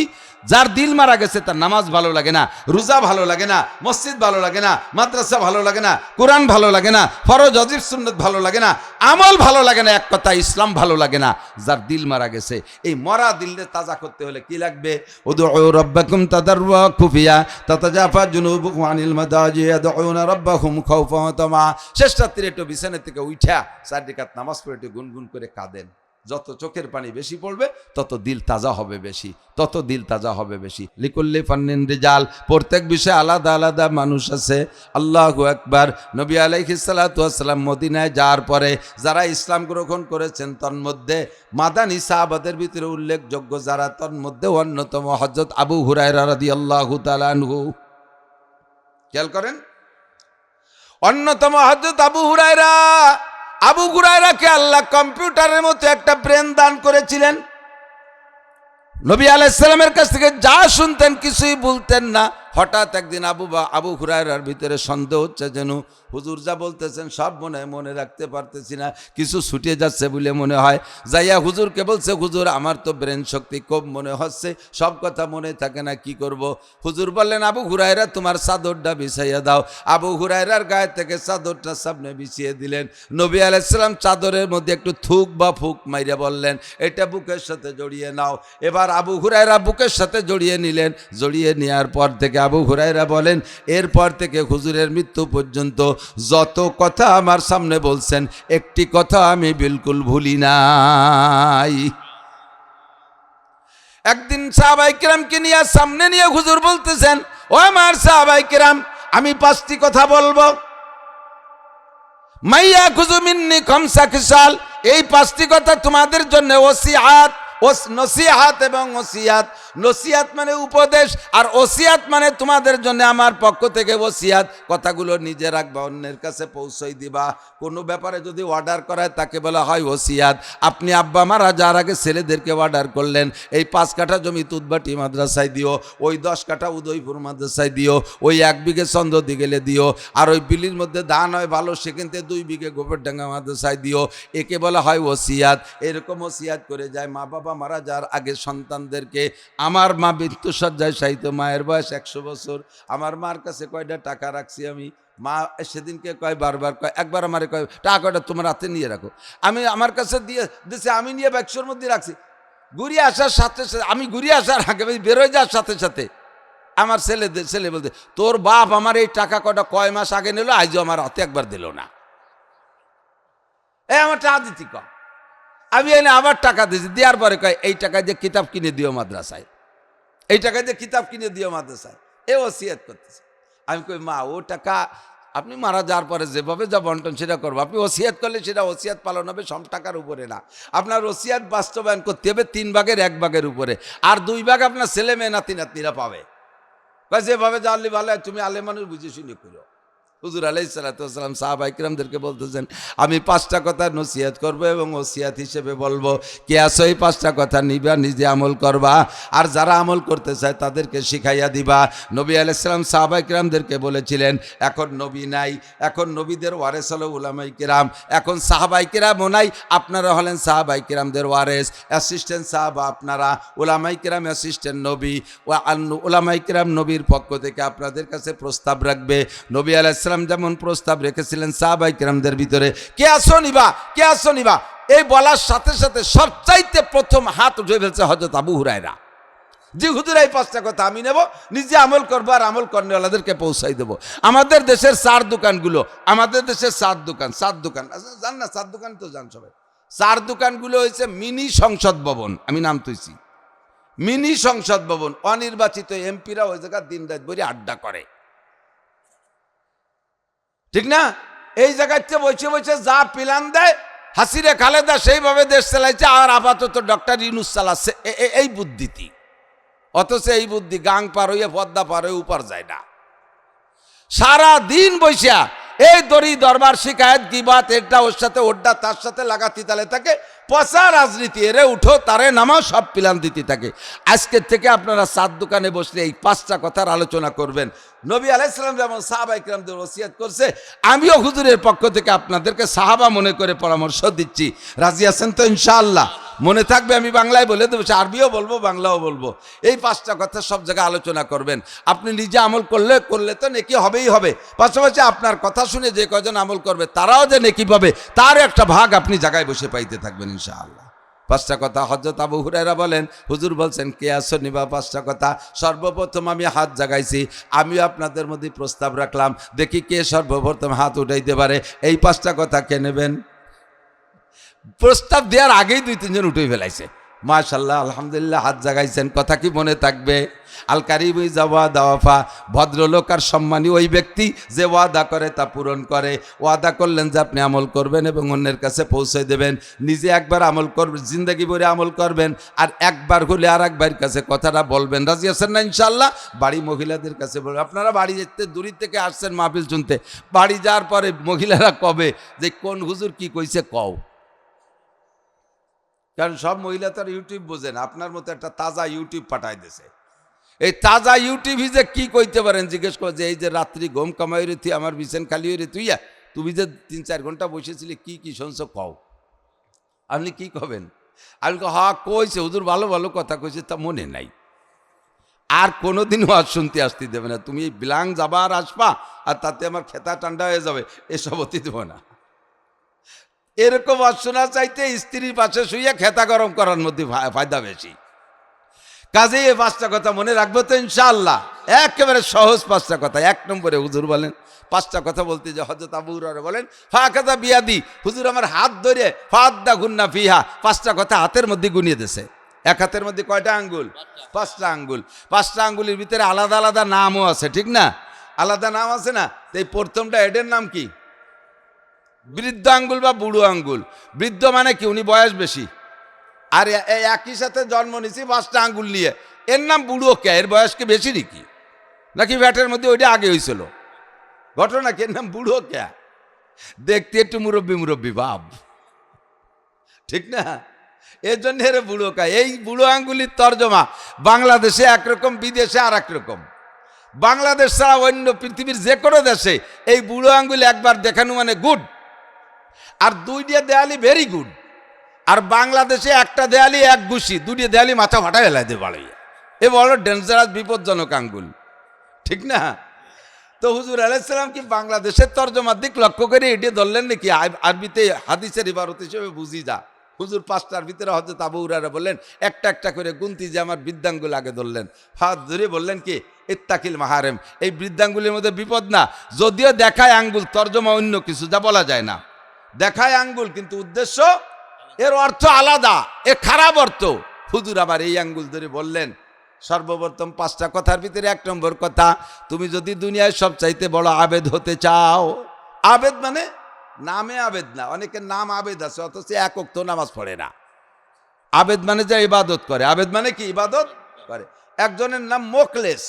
যার দিল মারা গেছে তার নামাজ ভালো লাগে না, রোজা ভালো লাগে না, মসজিদ ভালো লাগে না, মাদ্রাসা ভালো লাগে না, কোরআন ভালো লাগে না, ফরজ ওয়াজিব সুন্নাত ভালো লাগে না, আমল ভালো লাগে না, এক কথা ইসলাম ভালো লাগে না। যার দিল মারা গেছে, এই মরা দিলকে তাজা করতে হলে কি লাগবে? উদউ রাব্বাকুম তাদাররুআ খুফিয়া তাতাজাফা জুনুবুকুম আনিল মাদাজি ইয়াদউনা রাব্বাহুম খাওফান ওয়া তামা। শেষ রাত্রে একটু বিছানা থেকে উঠা 4 রাকাত নামাজ পড়ে একটু গুনগুন করে কাঁদেন। যত চোখের পানি বেশি পড়বে তত দিল তাজা হবে বেশি, তত দিল তাজা হবে বেশি। লিকুল্লি ফান্নিন রিজাল, প্রত্যেক বিষয়ে আলাদা আলাদা মানুষ আছে। আল্লাহু আকবার। নবী আলাইহিস সালাতু ওয়াস সালাম মদিনায় যাওয়ার পরে যারা ইসলাম গ্রহণ করেছেন তন্মধ্যে মাদানী সাহাবাদের ভিতরে উল্লেখযোগ্য যারা, তন্মধ্যে অন্যতম হযরত আবু হুরায়রা রাদিয়াল্লাহু তাআলা আনহু। খেয়াল করেন, অন্যতম হযরত আবু হুরায়রা। আবু হুরায়রাকে আল্লাহ কম্পিউটারের মতো একটা ব্রেন দান করেছিলেন। নবী আলাইহিস সালামের কাছ থেকে যা শুনতেন কিছুই বলতেন না। হঠাৎ একদিন আবু হুরায়রার ভিতরে সন্দেহ হচ্ছে, যেন হুজুর যা বলতেছেন সব মনে রাখতে পারতেছি না, কিছু ছুটে যাচ্ছে বলে মনে হয়। যাইয়া হুজুরকে বলছে, হুজুর আমার তো ব্রেন শক্তি কম মনে হচ্ছে, সব কথা মনে থাকে না, কি করব? হুজুর বললেন, আবু হুরায়রা তোমার চাদরটা বিছাইয়া দাও। আবু হুরায়রার গায়ে থেকে চাদরটা সামনে বিছিয়ে দিলেন। নবী আলাইহিস সালাম চাদরের মধ্যে একটু থুক বা ফুক মাইরা বললেন, এটা বুকের সাথে জড়িয়ে নাও। এবার আবু হুরায়রা বুকের সাথে জড়িয়ে নিলেন। জড়িয়ে নেওয়ার পর থেকে আবু হুরায়রা বলেন, এরপর থেকে হুজুরের মৃত্যু পর্যন্ত যত কথা আমার সামনে বলছেন একটি কথা আমি বিলকুল ভুলি নাই। একদিন সাহাবায়ে কেরামকে নিয়ে সামনে নিয়ে হুজুর বলতেছেন, ও আমার সাহাবায়ে কেরাম, আমি 5টি কথা বলবো। মাইয়া খুযু মিন্নি খামসা খিসাল, এই 5টি কথা তোমাদের জন্য ওসিয়াত, নসিহাত এবং ওসিয়াত। নসিহাত মানে উপদেশ, আর ওসিয়াত মানে তোমাদের জন্য আমার পক্ষ থেকে ওসিয়াত। কথাগুলো নিজে রাখবা, অন্যের কাছে পৌঁছাই দিবা। কোনো ব্যাপারে যদি অর্ডার করায় তাকে বলা হয় ওসিয়াত। আপনি আব্বা মারা যাওয়ার আগে ছেলেদেরকে অর্ডার করলেন, এই 5 কাঠা জমি তুতবাটি মাদ্রাসায় দিও, ওই 10 কাঠা উদয়পুর মাদ্রাসায় দিও, ওই 1 বিঘে চন্দ্রদি গেলে দিও, আর ওই বিলির মধ্যে ধান হয় ভালো সেখানতে 2 বিঘে গোবরডাঙ্গা মাদ্রাসায় দিও। একে বলা হয় ওসিয়াত। এরকম ওসিয়াত করে যায় মা বাবা মারা যাওয়ার আগে সন্তানদেরকে। আমার মা মৃত্যুসজ্জায় শায়িত, মায়ের বয়স 100 বছর। আমার মার কাছে কয়টা টাকা রাখছি আমি, মা সেদিনকে কয়, বারবার কয়, একবার আমারে কয় টাকা কয়টা তোমার হাতে নিয়ে রাখো। আমি আমার কাছে দিয়ে দিছে, আমি নিয়ে ব্যাগসোর মধ্যে রাখছি। ঘুরিয়ে আসার সাথে সাথে, আমি ঘুরিয়ে আসার আগে বেরোয় যাওয়ার সাথে সাথে আমার ছেলে বলতে, তোর বাপ আমার এই টাকা কয়টা কয় মাস আগে নিল, আজও আমার হাতে একবার দিল না। আমার টাকা দিতি কম, আমি এনে আবার টাকা দিয়েছি। দেওয়ার পরে কয়, এই টাকা দিয়ে কিতাব কিনে দিও মাদ্রাসায়, এই টাকা দিয়ে কিতাব কিনে দিও মাদ্রাসায়। এ ওসিয়াত করতেছে। আমি কই, মা ও টাকা আপনি মারা যাওয়ার পরে যেভাবে যা বন্টন সেটা করবো। আপনি ওসিয়াত করলে সেটা ওসিয়াত পালন হবে, সব টাকার উপরে না। আপনার ওসিয়াত বাস্তবায়ন করতে হবে 3 ভাগের 1 ভাগের উপরে, আর 2 ভাগ আপনার ছেলে মেয়ে নাতি নাতনিরা পাবে। যেভাবে জানলি ভালো, তুমি আলে মানুষ বুঝে শুনে করো। হুজুর আলাইহিস সালাতু ওয়াস সালাম সাহাবায়ে কিরামদেরকে বলতেছেন, আমি 5টা কথা নসিহত করব এবং ওসিয়াত হিসেবে বলবো, কে আসো এই 5টা কথা নিবা, নিজে আমল করবা, আর যারা আমল করতে চায় তাদেরকে শিখাইয়া দিবা। নবী আলাইহিস সালাম সাহাবায়ে কিরামদেরকে বলেছিলেন, এখন নবী নাই, এখন নবীদের ওয়ারেস হলো উলামায়ে কিরাম, এখন সাহাবায়ে কিরামও নাই, আপনারা হলেন সাহাবায়ে কিরামদের ওয়ারেস, অ্যাসিস্ট্যান্ট সাহাবা আপনারা, উলামায়ে কিরাম অ্যাসিস্ট্যান্ট নবী, উলামায়ে কিরাম নবীর পক্ষ থেকে আপনাদের কাছে প্রস্তাব রাখবে। নবী আলাইহিস সালাম যেমন প্রস্তাব রেখেছিলেন সাহাবায়ে কিরামদের ভিতরে, কে আসো নিবা, কে আসো নিবা, এই বলার সাথে সাথে সবচাইতে প্রথম হাত উঠে ফেলছে হযরত আবু হুরায়রা, যে হুজুর এই 5টা কথা আমি নেব, নিজে আমল করবো আর আমল কর্নেওয়ালাদেরকে পৌঁছাই দেবো। আমাদের দেশের চার দোকানগুলো, আমাদের দেশের চার দোকান আচ্ছা জান না, চার দোকান তো জান সবাই, চার দোকানগুলো হয়েছে মিনি সংসদ ভবন, আমি নাম তুইছি মিনি সংসদ ভবন। অনির্বাচিত এমপিরা ওই জায়গা দিন রাত বসে আড্ডা করে, ঠিক না? এই জায়গাতে বসে বসে যা প্ল্যান দেয় হাসিরে খালেদা সেইভাবে দেশ চালাইছে, আর আপাতত ডক্টর ইউনূস চালাচ্ছে এই বুদ্ধিটি। অথচ এই বুদ্ধি গাং পার হইয়া পদ্মা পার হয়ে উপর যায় না। সারা দিন বৈশা এই দড়ি দরবার শিকায়ত গিবাত, এটা ওর সাথে ওড্ডা তার সাথে লাগাতি তালে থাকে, পচা রাজনীতি, এরে উঠো তারে নামাও, সব প্ল্যান দিতে থাকে। আজকের থেকে আপনারা চার দোকানে বসলে এই 5টা কথার আলোচনা করবেন। নবী আলাইহিস সালাম যেমন সাহাবায়ে কিরামদের ওসিয়ত করছে, আমিও হুজুরের পক্ষ থেকে আপনাদেরকে সাহাবা মনে করে পরামর্শ দিচ্ছি। রাজি আছেন তো ইনশাআল্লাহ? মনে থাকবে, আমি বাংলায় বলে দেবো, আরবিও বলবো, বাংলাও বলবো। এই 5টা কথা সব জায়গায় আলোচনা করবেন। আপনি নিজে আমল করলে তো নেকি হবেই হবে, পাশাপাশি আপনার কথা শুনে যে কজন আমল করবে তারাও যে নেকি পাবে, তার একটা ভাগ আপনি জায়গায় বসে পাইতে থাকবেন ইনশাআল্লাহ। 5টা কথা হযরত আবু হুরায়রা বলেন, হুজুর বলছেন কে আসো নিবা 5টা কথা। সর্বপ্রথম আমি হাত জাগাইছি, আমিও আপনাদের মধ্যে প্রস্তাব রাখলাম, দেখি কে সর্বপ্রথম হাত উঠাইতে পারে। এই 5টা কথা কে নেবেন? প্রস্তাব দেওয়ার আগেই 2-3 জন উঠে ফেলাইছে। মাশাআল্লাহ, আলহামদুলিল্লাহ, হাত জাগাইছেন। কথা কি মনে থাকবে? আল কারিবি যাওয়া দাওয়াফা, ভদ্রলোক আর সম্মানী ওই ব্যক্তি যে ওয়াদা করে তা পূরণ করে। ওয়াদা করলেন যে আপনি আমল করবেন এবং অন্যের কাছে পৌঁছে দেবেন, নিজে একবার আমল করবেন, জিন্দগি ভরে আমল করবেন, আর একবার হলে আর একবার কাছে কথাটা বলবেন। রাজি আছেন না ইনশাআল্লাহ? বাড়ি মহিলাদের কাছে বলবেন। আপনারা বাড়ি যেতে দূর থেকে আসছেন মাহফিল শুনতে, বাড়ি যাওয়ার পরে মহিলারা কবে যে কোন হুজুর কি কইছে কও, কারণ সব মহিলা তার ইউটিউব বোঝেন, আপনার মতো একটা তাজা ইউটিউব পাঠাই দিয়েছে। এই তাজা ইউটিউব যে কি কইতে পারেন জিজ্ঞেস করে, যে এই যে রাত্রি ঘুম কামাই রে তুই, আমার বিছান খালি হয়ে রে তুইয়া, তুমি যে 3-4 ঘন্টা বসেছিলি কি কি শুনছো কও। আপনি কি কবেন? আমি হ্যাঁ কইছে হুজুর, ভালো ভালো কথা কইছে, তা মনে নাই, আর কোনোদিনও আজ শুনতে আসতে দেবে না। তুমি এই বিলাং যাবা আর আসবা, আর তাতে আমার খেতা ঠান্ডা হয়ে যাবে, এসব অতি দেবো না। এরকম অশোনা চাইতে স্ত্রীর পাশে শুইয়া খেতা গরম করার মধ্যে ফায়দা বেশি। কাজেই এই 5টা কথা মনে রাখবো তো ইনশাআল্লাহ। একেবারে সহজ 5টা কথা। 1 নম্বরে হুজুর বলেন, 5টা কথা বলতে যে হযরত আবু হুরায়রা বলেন, ফাকাদা বিয়াদি, হুজুর আমার হাত ধরে ফাদ্দা গুন্না ফিহা, 5টা কথা হাতের মধ্যে গুনিয়ে দিয়েছে। এক হাতের মধ্যে কয়টা আঙ্গুল? 5টা আঙ্গুল। 5টা আঙ্গুলের ভিতরে আলাদা আলাদা নামও আছে, ঠিক না? আলাদা নাম আছে না? এই প্রথমটা এডের নাম কি? বৃদ্ধ আঙ্গুল বা বুড়ো আঙ্গুল। বৃদ্ধ মানে কি? উনি বয়স বেশি, আর একই সাথে জন্ম নিয়েছি 5টা আঙ্গুল নিয়ে, এর নাম বুড়ো কে? এর বয়স কি বেশি নাকি ভ্যাটের মধ্যে ওইটা আগে হয়েছিল ঘটনা? কি এর নাম বুড়ো কে? দেখতে একটু মুরব্বী ভাব, ঠিক না? এর জন্য এর বুড়ো কে। এই বুড়ো আঙ্গুলির তর্জমা বাংলাদেশে একরকম, বিদেশে আর একরকম। বাংলাদেশ ছাড়া অন্য পৃথিবীর যে কোনো দেশে এই বুড়ো আঙ্গুল একবার দেখানো মানে গুড, আর 2টা দেয়ালি ভেরি গুড। আর বাংলাদেশে একটা দেয়ালি এক ঘুষি, 2টা দেয়ালি মাথা ফাটা ফেলাই দিয়ে বাড়াইয়া, এ বড় ডেঞ্জারাস বিপজ্জনক আঙ্গুল, ঠিক না? তো হুজুর আলাইহিস সালাম কি বাংলাদেশের তর্জমার দিক লক্ষ্য করে এটি ধরলেন নাকি? আরবিতে হাদিসের ইবারত হিসেবে বুঝি যা। হুজুর 5টার ভিতরে হযরত আবু হুরায়রা বললেন, একটা একটা করে গুনতি, যে আমার বৃদ্ধাঙ্গুল আগে ধরলেন, হাত ধরে বললেন কি, ইত্তাকিল মাহারেম, এই বৃদ্ধাঙ্গুলের মধ্যে বিপদ না। যদিও দেখায় আঙ্গুল, তর্জমা অন্য কিছু, যা বলা যায় না। দেখায় আঙ্গুল কিন্তু উদ্দেশ্য, এর অর্থ আলাদা, এ খারাপ অর্থ। হুজুর আবার এই আঙ্গুল ধরে বললেন, সর্বপ্রথম 5টা কথার ভিতরে 1 নম্বর কথা, তুমি যদি দুনিয়ায় সবচাইতে বড় আবেদ হতে চাও, আবেদ মানে নামে আবেদ না, অনেকের নাম আবেদ আছে অথচ 1 ওয়াক্ত নামাজ পড়ে না। আবেদ মানে যে ইবাদত করে। আবেদ মানে কি? ইবাদত করে। একজনের নাম মোখলেস।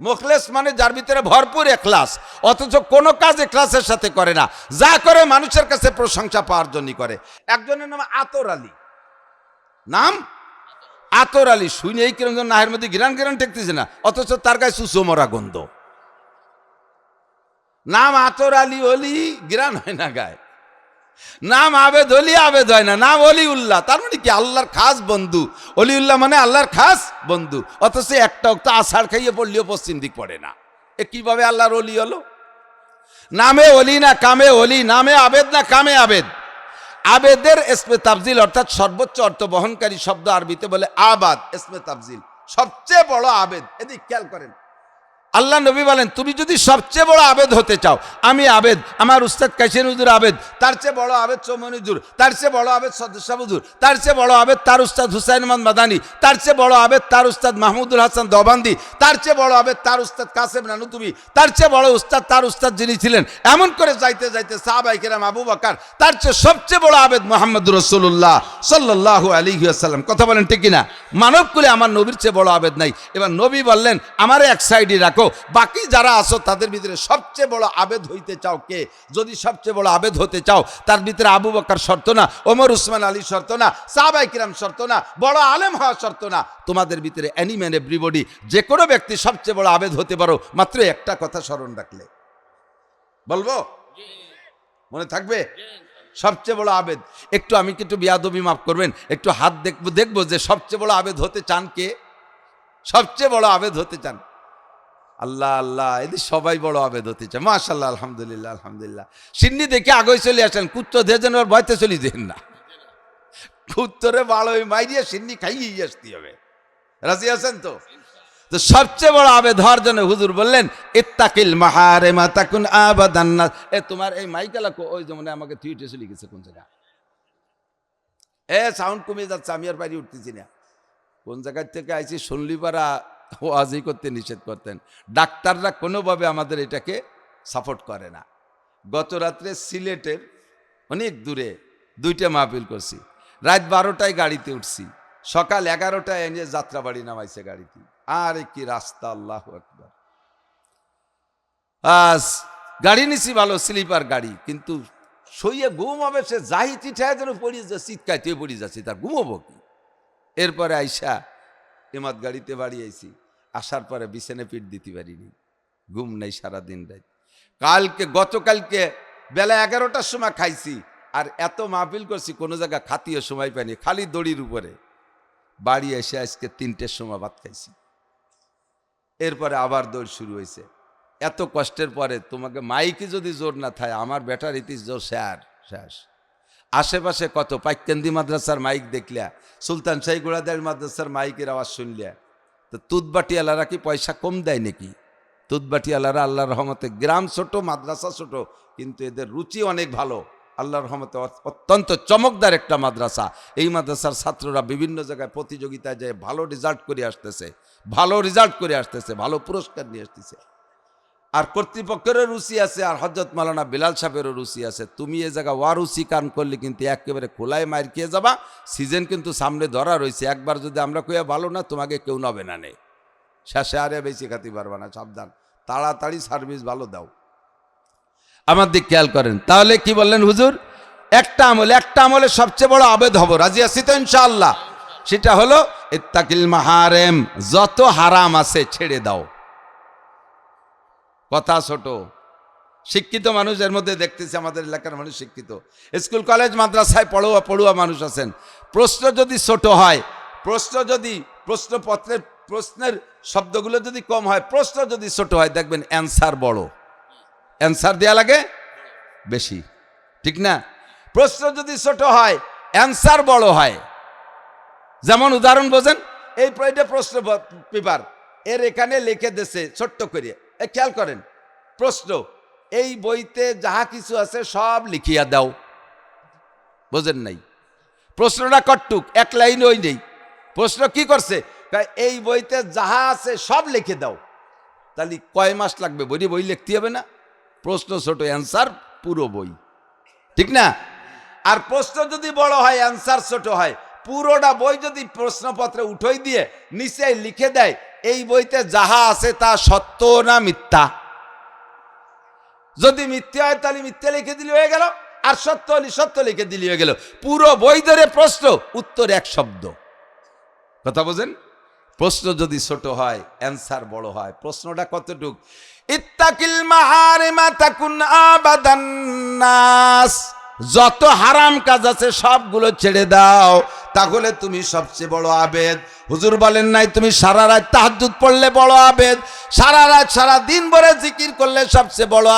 মুখলেস মানে যার ভিতরে ভরপুর এখলাস, অথচ কোনো কাজ এখলাসের সাথে করে না, যা করে মানুষের কাছে প্রশংসা পাওয়ার জন্য করে। একজনের নাম আতর আলী, নাম আতর আলী, শুনেই কিরকম নাহের মধ্যে গিরান গিরান ঠেকতেছে না, অথচ তার গায়ে সুষমরা গন্ধ। নাম আতর আলী, অলি গিরান হয় না গায়ে। নাম আবেদ অলি, আবেদ হয় না। নাম অলিউল্লাহ, তার মানে কি আল্লাহর খাস বন্ধু। অলিউল্লাহ মানে আল্লাহর খাস বন্ধু, অথচ একটা অক্ত আষাঢ় খাইয়ে পড়লেও পশ্চিম দিক পড়ে না। এ কিভাবে আল্লাহর অলি হলো? নামে অলি না কামে অলি, নামে আবেদ না কামে আবেদ। আবেদের ইসমে তাফজিল অর্থাৎ সর্বোচ্চ অর্থ বহনকারী শব্দ আরবিতে বলে আবাদ। ইসমে তাফজিল সবচেয়ে বড় আবেদ। এদিক খেয়াল করেন, আল্লাহ নবী বলেন তুমি যদি সবচেয়ে বড় আবেদ হতে চাও, আমি আবেদ, আমার উস্তাদ কাইসেন হুজুর আবেদ, তার চেয়ে বড় আবেদ চৌমনি হুজুর, তার চেয়ে বড় আবেদ সদস্যা হুজুর, তার চেয়ে বড় আবেদ তার উস্তাদ হুসাইন আহমদ মাদানী, তার চেয়ে বড় আবেদ তার উস্তাদ মাহমুদুল হাসান দেওবন্দি, তার চেয়ে বড় আবেদ তার উস্তাদ কাসেম নানুতুবি, তার চেয়ে বড় উস্তাদ তার উস্তাদ যিনি ছিলেন, এমন করে যাইতে যাইতে সাহাবায়ে কেরাম আবু বকর, তার চেয়ে সবচেয়ে বড় আবেদ মুহাম্মদুর রাসূলুল্লাহ সাল্লাল্লাহু আলাইহি ওয়াসাল্লাম। কথা বলেন ঠিক কিনা? মানব কুলে আমার নবীর চেয়ে বড় আবেদ নাই। এবার নবী বললেন আমারে এক সাইডে রাখো, বাকি যারা আছো তাদের ভিতরে সবচেয়ে বড় আবেদ হইতে চাও কে? যদি সবচেয়ে বড় আবেদ হতে চাও, তার ভিতরে আবু বকর শর্ত না, ওমর উসমান আলী শর্ত না, সাহাবায়ে কিরাম শর্ত না, বড় আলেম হওয়া শর্ত না। তোমাদের ভিতরে এনি ম্যান এভরিবডি, যে কোনো ব্যক্তি সবচেয়ে বড় আবেদ হতে পারো, মাত্র একটা কথা স্মরণ রাখলে। বলবো? মনে থাকবে? সবচেয়ে বড় আবেদ। একটু আমি একটু বিয়াদবি মাফ করবেন, একটু হাত দেখবো যে সবচেয়ে বড় আবেদ হতে চান কে? সবচেয়ে বড় আবেদ হতে চান? আল্লাহ আল্লাহ, এদের সবাই বড় আবেদ হতে চায়। মাশাআল্লাহ, আলহামদুলিল্লাহ আলহামদুলিল্লাহ। সিন্নি দেখে আগে চলে আসেন, কুত্তো দিয়ে যেন ভয়তে চলে যেন না। কুত্তরে বাড়ো মাইরিয়ে সিন্নি খাইয়েই আসতে হবে। রাজি আছেন তো? তো সবচেয়ে বড় আবেদ হওয়ার জন্য হুজুর বললেন ইত্তাকিল মাহারিমা তাকুন আবাদান নাস। এ তোমার এই মাইকালা ওই যেমন আমাকে থিয়েটে চলে গেছে কোন জায়গা? সাউন্ড কমে যাচ্ছে, আমি আর বাইরে উঠতেছি না। কোন জায়গার থেকে আইছি শুনলিপাড়া ওয়াজি করতে নিষেধ করতেন। ডাক্তাররা কোনোভাবে আমাদের এটাকে সাপোর্ট করে না। গত রাত্রে সিলেটের অনেক দূরে 2টা মাহফিল করছি। রাত 12টায় গাড়িতে উঠছি, সকাল 11টায় এনে যাত্রাবাড়ি নামাইছে গাড়িতে। আর কি রাস্তা, আল্লাহু আকবার। গাড়ি নিছি ভালো, স্লিপার গাড়ি, কিন্তু শইয়ে ঘুম হবে, সে যাই চিঠায় যেন পড়িয়ে যা চিৎকাইতে পড়ে যাচ্ছে, তার ঘুমবো কি? এরপরে আইসা এমাদ গাড়িতে বাড়ি আইছি, আসার পরে বিছানে পিঠ দিতে পারিনি, ঘুম নেই সারাদিন রাত। গতকালকে বেলা 11টার সময় খাইছি, আর এত মাহফিল করছি কোনো জায়গা খাতিও সময় পাইনি, খালি দড়ির উপরে। বাড়ি এসে আজকে 3টের সময় ভাত খাইছি। এরপরে আবার দৌড় শুরু হয়েছে। এত কষ্টের পরে তোমাকে মাইকে যদি জোর না থাকে, আমার ব্যাটারিতে জোর শেষ। আশেপাশে কত পাইকান্দি মাদ্রাসার মাইক দেখলিয়া, সুলতান শাহী গোড়াদারি মাদ্রাসার মাইকের আওয়াজ শুনলিয়া। তো তুতবাটিওয়ালারা কি পয়সা কম দেয় নাকি? তুতবাটিওয়ালারা আল্লাহর রহমতে, গ্রাম ছোট মাদ্রাসা ছোট, কিন্তু এদের রুচি অনেক ভালো। আল্লাহর রহমতে অত্যন্ত চমকদার একটা মাদ্রাসা। এই মাদ্রাসার ছাত্ররা বিভিন্ন জায়গায় প্রতিযোগিতায় যায় ভালো রেজাল্ট করে আসতেছে, ভালো পুরস্কার নিয়ে আসতেছে। আর কর্তৃপক্ষেরও রুচি আছে, আর হযরত মাওলানা বিলাল সাহেবেরও রুচি আছে। তুমি এ জায়গা ওয়ারুচি কান করলে কিন্তু একেবারে খোলায় মার খেয়ে যাবা। সিজন কিন্তু সামনে ধরা রয়েছে, একবার যদি আমরা কইয়া ভালো না, তোমাকে কেউ নবে না নেই, শেষে আরে বেশি খাতে পারবা না। সাবধান, তাড়াতাড়ি সার্ভিস ভালো দাও। আমার দিক খেয়াল করেন। তাহলে কি বললেন হুজুর? একটা আমলে সবচেয়ে বড় আবেদ হব, রাজি আছি তো ইনশাআল্লাহ? সেটা হলো ইত্তাকিল মাহারিম, যত হারাম আছে ছেড়ে দাও। কথা ছোট, শিক্ষিত মানুষ এর মধ্যে দেখতেছি, আমাদের এলাকার মানুষ শিক্ষিত, স্কুল কলেজ মাদ্রাসায় পড়ুয়া মানুষ আছেন। প্রশ্ন যদি ছোট হয়, প্রশ্নের শব্দগুলো যদি কম হয়, প্রশ্ন যদি ছোট হয়, দেখবেন অ্যান্সার বড়, অ্যান্সার দেয়া লাগে বেশি, ঠিক না? প্রশ্ন যদি ছোট হয়, অ্যান্সার বড় হয়। যেমন উদাহরণ বোঝেন, এই প্রশ্ন পেপার এর এখানে লিখে দিয়েছে ছোট্ট করে, খেয়াল করেন, প্রশ্ন এই বইতে যাহা কিছু আছে সব লিখিয়া দাও। বোঝেন নাই? প্রশ্নটা কটুক, এক লাইন ওই নেই। প্রশ্ন কি করছে? এই বইতে যাহা আছে সব লিখে দাও। তাহলে কয় মাস লাগবে বই লিখতে হবে না? প্রশ্ন ছোট, অ্যান্সার পুরো বই, ঠিক না? আর প্রশ্ন যদি বড় হয়, অ্যান্সার ছোট হয়, পুরোটা বই যদি প্রশ্নপত্রে উঠাই দিয়ে নিচে লিখে দেয়, এই বইতে যাহা আছে তা সত্য না মিথ্যা? যদি মিথ্যা হয় তাহলে মিথ্যা লিখে দিলে হয়ে গেল, আর সত্য হলে সত্য লিখে দিলে হয়ে গেল। পুরো বই ধরে প্রশ্ন, উত্তর এক শব্দ। কথা বোঝেন? প্রশ্ন যদি ছোট হয়, অ্যান্সার বড় হয়। প্রশ্নটা কতটুক? ইত্তাকিল মাহারিমা তাকুন আবাদান নাস। যত হারাম কাজ আছে সবগুলো ছেড়ে দাও, তাহলে তুমি সবচেয়ে বড় আবেদ। হুজুর বলেন নাই তুমি সারা রাত তাহাজ্জুদ পড়লে বড় আবেদ, সারা রাত সারা দিন ভরে জিকির করলে সবচেয়ে বড়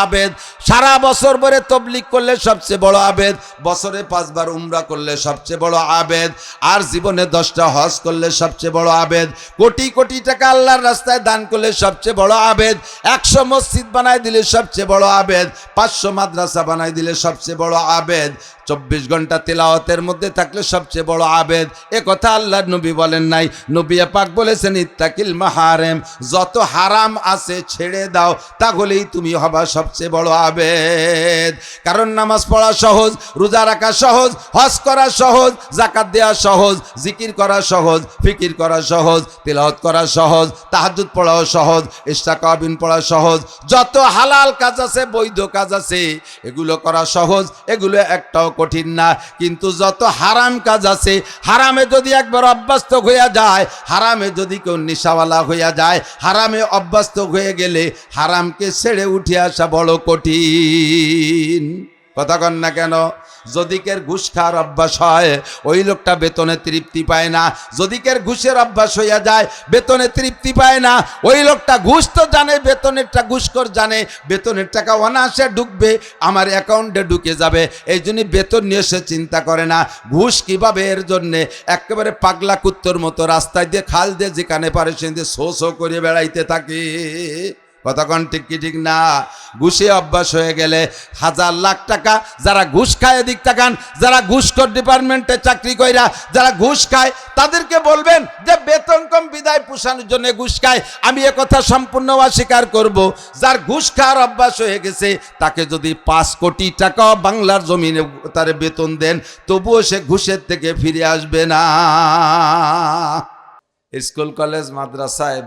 আবেদ, সারা বছর ভরে তবলিগ করলে সবচেয়ে বড় আবেদ, বছরে 5 বার উমরা করলে সবচেয়ে বড় আবেদ, আর জীবনে 10টা হজ করলে সবচেয়ে বড় আবেদ, কোটি কোটি টাকা আল্লাহর রাস্তায় দান করলে সবচেয়ে বড় আবেদ, 100 মসজিদ বানায় দিলে সবচেয়ে বড় আবেদ, 500 মাদ্রাসা বানায় দিলে সবচেয়ে বড় আবেদ, 24 ঘন্টা তিলাওয়াতের মধ্যে থাকলে সবচেয়ে বড় আবেদ। এ কথা আল্লাহর নবী বলেন নাই? নবী পাক বলেছেন ইত্তাকিল মাহারিম, যত হারাম আছে ছেড়ে দাও, তাহলেই তুমি হবা সবচেয়ে বড় আবেদ। কারণ নামাজ পড়া সহজ, রোজা রাখা সহজ, হজ করা সহজ, যাকাত দেওয়া সহজ, জিকির করা সহজ, ফিকির করা সহজ, তিলাওয়াত করা সহজ, তাহাজ্জুদ পড়াও সহজ, ইশরাকাবিন পড়া সহজ, যত হালাল কাজ আছে, বৈধ কাজ আছে, এগুলো করা সহজ, এগুলো একটাও কঠিন না। কিন্তু যত হারাম কাজ আছে, হারামে যদি একবার অভ্যস্ত হইয়া যায়, হারামে যদি কেউ নেশাওয়ালা হইয়া যায়, হারামে অভ্যস্ত হয়ে গেলে হারামকে ছেড়ে উঠে আসা বড় কঠিন। কথা কন না কেন? যদি কের ঘুষ খাওয়ার অভ্যাস হয়, ওই লোকটা বেতনে তৃপ্তি পায় না। যদি কের ঘুষের অভ্যাস হইয়া যায়, বেতনে তৃপ্তি পায় না। ওই লোকটা ঘুষ তো জানে, বেতনেরটা ঘুষখোর জানে, বেতনের টাকা অনায়াসে ঢুকবে, আমার অ্যাকাউন্টে ঢুকে যাবে, এই জন্য বেতন নিয়ে সে চিন্তা করে না। ঘুষ কিভাবে? এর জন্যে একেবারে পাগলা কুত্তর মতো রাস্তায় দিয়ে, খাল দিয়ে, যেখানে পারে সে দিয়ে শো শো করে বেড়াইতে থাকে। কতক্ষণ ঠিক কি ঠিক না? ঘুষে অভ্যাস হয়ে গেলে হাজার লাখ টাকা যারা ঘুষ খায়, এদিক তাকান, যারা ঘুষখোর ডিপার্টমেন্টে চাকরি কইরা যারা ঘুষ খায়, তাদেরকে বলবেন যে বেতন কম বিদায় পোষানোর জন্য ঘুষ খায়। আমি একথা সম্পূর্ণ অস্বীকার করব। যার ঘুষ খাওয়ার অভ্যাস হয়ে গেছে, তাকে যদি 5 কোটি টাকা বাংলার জমিনে তার বেতন দেন, তবুও সে ঘুষের থেকে ফিরে আসবে না। স্কুল কলেজ মাদ্রাসায়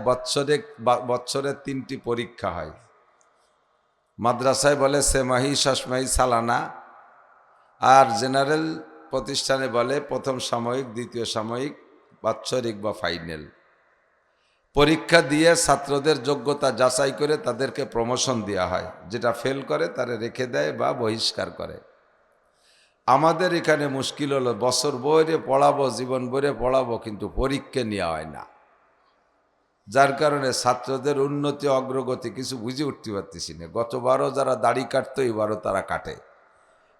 বৎসরে 3টি পরীক্ষা হয়। মাদ্রাসায় বলে সেমাহি, ষষ্মাহি, সালানা, আর জেনারেল প্রতিষ্ঠানে বলে প্রথম সাময়িক, দ্বিতীয় সাময়িক, বাৎসরিক বা ফাইনাল। পরীক্ষা দিয়ে ছাত্রদের যোগ্যতা যাচাই করে তাদেরকে প্রমোশন দেওয়া হয়। যেটা ফেল করে তারে রেখে দেয় বা বহিষ্কার করে। আমাদের এখানে মুশকিল হলো, বছর বইরে পড়াবো, জীবন বইরে পড়াবো, কিন্তু পরীক্ষা নেওয়া হয় না। যার কারণে ছাত্রদের উন্নতি, অগ্রগতি কিছু বুঝে উঠতে পারতেছি না। গতবারও যারা দাড়ি কাটতো, এবারও তারা কাটে।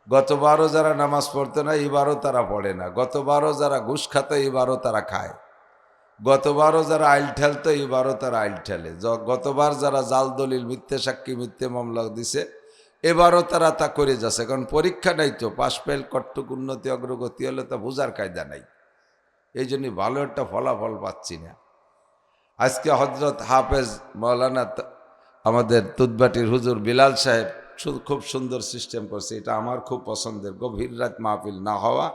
গতবারও যারা নামাজ পড়তো না, এবারও তারা পড়ে না। গতবারও যারা ঘুষ খাতো, এবারও তারা খায়। গতবারও যারা আইল ঠেলতো, এবারও তারা আইল ঠেলে। গতবার যারা জাল দলিল, মিথ্যে সাক্ষী, মিথ্যে মামলা দিছে, এবারও তারা তা করে যাচ্ছে। কারণ পরীক্ষা নাই তো, পাশ ফেল কটটুক উন্নতি অগ্রগতি হলে তা বোঝার কায়দা নাই। এই জন্যই ভালো একটা ফলাফল পাচ্ছি না। আজকে হজরত হাফেজ মৌলানা আমাদের তুতবাটির হুজুর বিলাল সাহেব খুব সুন্দর সিস্টেম করছে। এটা আমার খুব পছন্দের। গভীর রাত মাহফিল না হওয়া,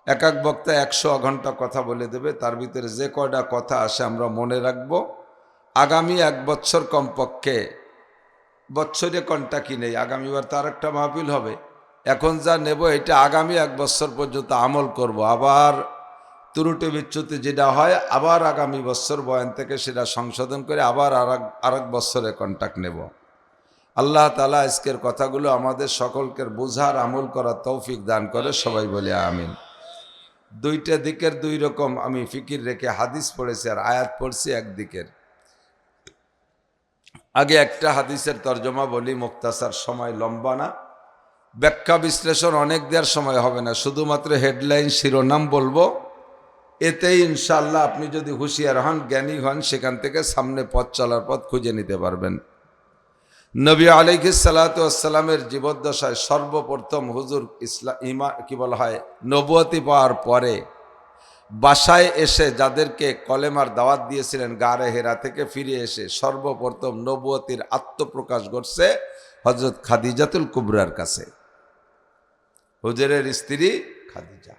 এক এক বক্তা 100 ঘন্টা কথা বলে দেবে, তার ভিতরে যে কয়টা কথা আসে আমরা মনে রাখবো। আগামী 1 বছর কমপক্ষে, বৎসরে কোনটা কি নেই, আগামীবার তো আরেকটা মাহফিল হবে। এখন যা নেব এটা আগামী 1 বছর পর্যন্ত আমল করব। আবার ত্রুটি বিচ্যুতি যেটা হয়, আবার আগামী বছর বয়ান থেকে সেটা সংশোধন করে আবার আরেক বছরে কন্ট্যাক্ট নেব। আল্লাহ তাআলা আজকের কথাগুলো আমাদের সকলকে বোঝার, আমল করার তৌফিক দান করে। সবাই বলে আমিন। 2টা দিকের 2 রকম আমি ফিকির রেখে হাদিস পড়েছি আর আয়াত পড়ছি একদিকের। আগে একটা হাদিসের তর্জমা বলি, মুক্তাসার, সময় লম্বা না, ব্যাখ্যা বিশ্লেষণ অনেক দেওয়ার সময় হবে না, শুধুমাত্র হেডলাইন শিরোনাম বলবো। এতেই ইনশাআল্লাহ আপনি যদি হুঁশিয়ার হন, জ্ঞানী হন, সেখান থেকে সামনে পথ চলার পথ খুঁজে নিতে পারবেন। নবী আলাইহিস সালাতু ওয়াস সালামের জীবদ্দশায় সর্বপ্রথম হুজুর কি বলা হয়, নবুয়তি পাওয়ার পরে বাসায় এসে যাদেরকে কলেমার দাওয়াত দিয়েছিলেন, গারে হেরা থেকে ফিরে এসে সর্বপ্রথম নবুয়তির আত্মপ্রকাশ ঘটছে হযরত খাদিজাতুল কুবরার কাছে। হুজুরের স্ত্রী খাদিজা।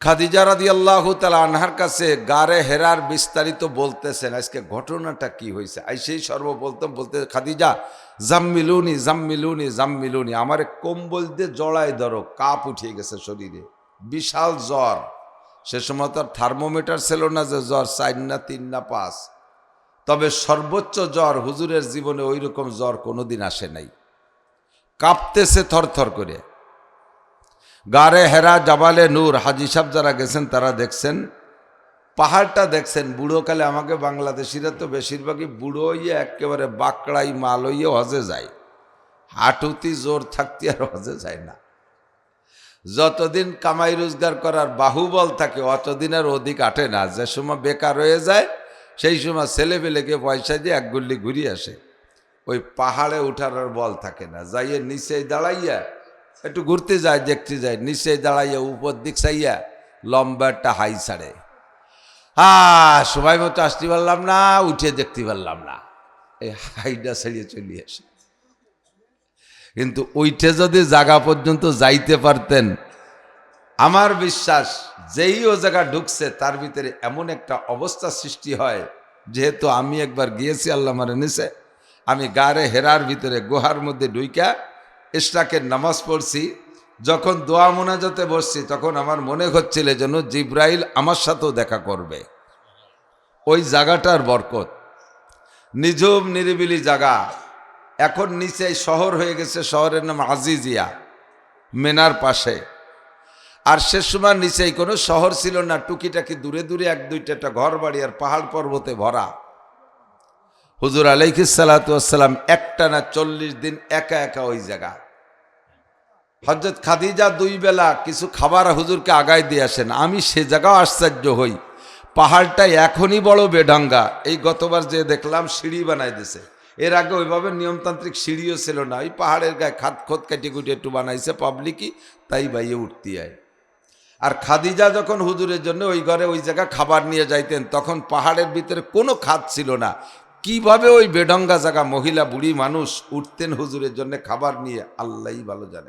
খাদিজা রাদিয়াল্লাহু তাআলা আনহার কাছে গারে হেরার বিস্তারিত বলতেছেন আজকে ঘটনাটা কি হয়েছে। সেই সর্বপ্রথম বলতে, খাদিজা জাম্মিলুনি জাম্মিলুনি জাম্মিলুনি, আমারে কম্বল দিয়ে জড়াই ধরো, কাপ উঠিয়ে গেছে শরীরে, বিশাল জ্বর। সে সময় তার থার্মোমিটার ছিল না যে জ্বর 4 না 3 না 5, তবে সর্বোচ্চ জ্বর হুজুরের জীবনে ওই রকম জ্বর কোনোদিন আসে নাই। কাঁপতেছে থরথর করে। গারে হেরা জাবালে নূর, হাজি সাহেব যারা গেছেন তারা দেখছেন, পাহাড়টা দেখছেন। বুড়োকালে আমাকে বাংলাদেশিরা তো বেশিরভাগই বুড়ো হইয়ে একেবারে বাঁকড়াই মাল হইয়ে হজে যায়, হাঁটুতি জোর থাকতে আর হজে যায় না। যতদিন কামাই রোজগার করার বাহুবল থাকে অতদিন আর অধিক আটে না। যে সময় বেকার হয়ে যায় সেই সময় ছেলে পেলেকে পয়সা দিয়ে এক গুল্লি ঘুরিয়ে আসে। ওই পাহাড়ে উঠার আর বল থাকে না। যাইয়ে নিচে দাঁড়াইয়া একটু ঘুরতে যায়, দেখতে যায়, নিচে দাঁড়াইয়া উপর দিক চাইয়া লম্বা একটা হাই ছাড়ে, সময় মতো আসতে পারলাম না, উঠে দেখতে পারলাম না, এই হাইটা ছাড়িয়ে চলে আসে। কিন্তু ওইটে যদি জায়গা পর্যন্ত যাইতে পারতেন, আমার বিশ্বাস যেই ও জায়গা ঢুকছে তার ভিতরে এমন একটা অবস্থা সৃষ্টি হয়। যেহেতু আমি একবার গিয়েছি, আল্লাহ মারে নিছে, আমি গারে হেরার ভিতরে গুহার মধ্যে ঢুইকা ইশরাকের নামাজ পড়ছি। যখন দোয়া মোনাজাতে বসছি তখন আমার মনে হচ্ছিল যেন জিব্রাইল আমার সাথেও দেখা করবে। ওই জায়গাটার বরকত, নিঝুম নিরিবিলি জায়গা। এখন নিচে শহর হয়ে গেছে, শহরের নাম আজিজিয়া, মেনার পাশে। আর সে সময় নিচেই কোনো শহর ছিল না, টুকিটাকি দূরে দূরে 1-2টা ঘর বাড়ি আর পাহাড় পর্বতে ভরা। হুজুর আলাইহিস সালাতু ওয়াসসালাম একটানা 40 দিন একা একা ওই জায়গা। হযরত খাদিজা 2 বেলা কিছু খাবার হুজুরকে আগায় দিয়ে আসেন। আমি সে জায়গাও আশ্চর্য হই, পাহাড়টা এখনই বড় বেঢঙ্গা। এই গতবার যে দেখলাম সিঁড়ি বানাই দিছে, এর আগে ওইভাবে নিয়মতান্ত্রিক সিঁড়িও ছিল না। ওই পাহাড়ের গায়ে খাত খোদ কাটি কুটি একটু বানাইছে পাবলিকই, তাই বাইয়ে উঠতে হয়। আর খাদিজা যখন হুজুরের জন্য ওই ঘরে ওই জায়গা খাবার নিয়ে যাইতেন, তখন পাহাড়ের ভিতরে কোনো খাত ছিল না। কিভাবে ওই বেডঙ্গা জায়গা মহিলা বুড়ি মানুষ উঠতেন হুজুরের জন্য খাবার নিয়ে, আল্লাহই ভালো জানে।